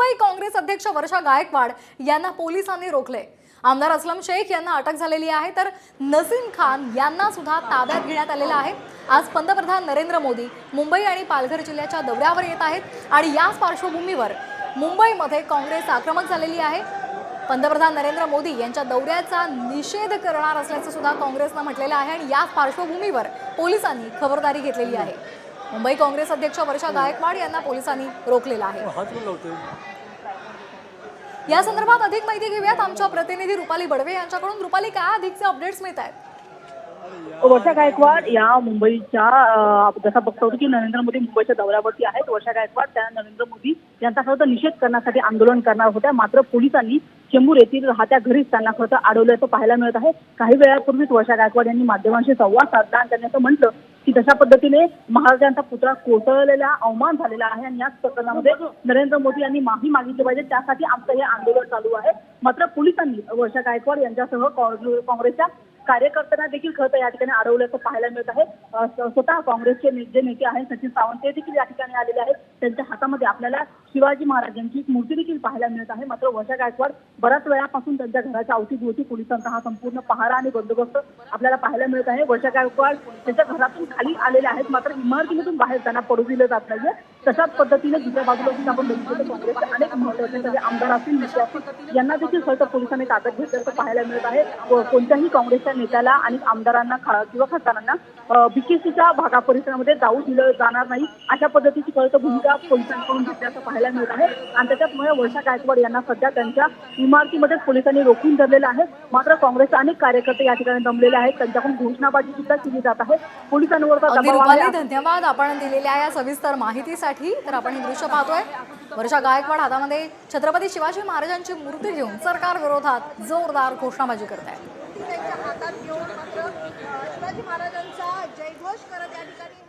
मुंबई काँग्रेस अध्यक्ष वर्षा गायकवाड यांना पोलिसांनी रोखले। आमदार असलम शेख यांना अटक झालेली आहे, तर नसीम खान यांना सुद्धा ताब्यात घेण्यात आलेलं आहे। आज पंतप्रधान नरेंद्र मोदी मुंबई आणि पालघर जिल्ह्याच्या दौऱ्यावर येत आहेत आणि याच पार्श्वभूमीवर मुंबईमध्ये काँग्रेस आक्रमक झालेली आहे। पंतप्रधान नरेंद्र मोदी यांच्या दौऱ्याचा निषेध करणार असल्याचं सुद्धा काँग्रेसनं म्हटलेलं आहे आणि याच पार्श्वभूमीवर पोलिसांनी खबरदारी घेतलेली आहे। मुंबई काँग्रेस अध्यक्ष वर्षा गायकवाड यांना पोलिसांनी रोखलेलं आहे। या संदर्भात अधिक माहिती घेऊयात आमच्या प्रतिनिधी रुपाली बडवे यांच्याकडून। रुपाली, काय अधिकचे अपडेट्स मिळत आहेत? वर्षा गायकवाड या मुंबईच्या जसा बघतो की नरेंद्र मोदी मुंबईच्या दौऱ्यावरती आहेत। वर्षा गायकवाड त्या नरेंद्र मोदी यांचा खरं तर निषेध करण्यासाठी आंदोलन करणार होत्या, मात्र पोलिसांनी चेंबूर येथील राहत्या घरीच त्यांना खरं तर अडवल्याचं पाहायला मिळत आहे। काही वेळापूर्वीच वर्षा गायकवाड यांनी माध्यमांशी संवाद साधला आणि त्यांनी असं म्हटलं की तशा पद्धतीने महाराजांचा पुतळा कोसळलेला अवमान झालेला आहे आणि याच प्रकरणामध्ये नरेंद्र मोदी यांनी माफी मागितली पाहिजे, त्यासाठी आमचं हे आंदोलन चालू आहे। मात्र पोलिसांनी वर्षा गायकवाड यांच्यासह काँग्रेसच्या कार्यकर्त्यांना देखील खरं तर या ठिकाणी अडवल्याचं पाहायला मिळत आहे। स्वतः काँग्रेसचे जे नेते आहेत सचिन सावंत ते देखील या ठिकाणी आलेले आहेत। त्यांच्या हातामध्ये आपल्याला शिवाजी महाराजांची एक मूर्ती देखील पाहायला मिळत आहे। मात्र वर्षा गायकवाड बऱ्याच वेळापासून त्यांच्या घराच्या अवतीभोवती पोलिसांचा हा संपूर्ण पहारा आणि बंदोबस्त आपल्याला पाहायला मिळत आहे। वर्षा गायकवाड त्यांच्या घरातून खाली आलेले आहेत, मात्र इमारतीमधून बाहेर त्यांना पडू दिलं जात नाहीये। तशाच पद्धतीने दुसऱ्या बाजूला आपण बघितलं काँग्रेसचे अनेक महत्त्वाचे आमदार असतील नेते असतील यांना देखील खरं तर पोलिसांनी ताब्यात घेतल्याचं पाहायला मिळत आहे। कोणत्याही काँग्रेसच्या नेत्याला आणि आमदारांना किंवा खासदारांना बीकेसीच्या भागा परिसरामध्ये जाऊ दिलं जाणार नाही, अशा पद्धतीची खरं तर भूमिका पोलिसांकडून घेतल्याचं पाहायला मिळत आहे। आणि त्याच्यामुळे वर्षा गायकवाड यांना सध्या त्यांच्या इमारतीमध्ये पोलिसांनी रोखून धरलेलं आहे। मात्र काँग्रेसचे अनेक कार्यकर्ते या ठिकाणी जमलेले आहेत, त्यांच्याकडून घोषणाबाजी सुद्धा केली जात आहे। पोलिसांवर धन्यवाद आपण दिलेल्या या सविस्तर माहितीसाठी। तर आपण हे दृश्य पाहतोय, वर्षा गायकवाड हातामध्ये छत्रपती शिवाजी महाराजांची मूर्ती घेऊन सरकार विरोधात जोरदार घोषणाबाजी करत आहेत। हातात घेऊन मात्र शिवाजी महाराजांचा जयघोष करत या ठिकाणी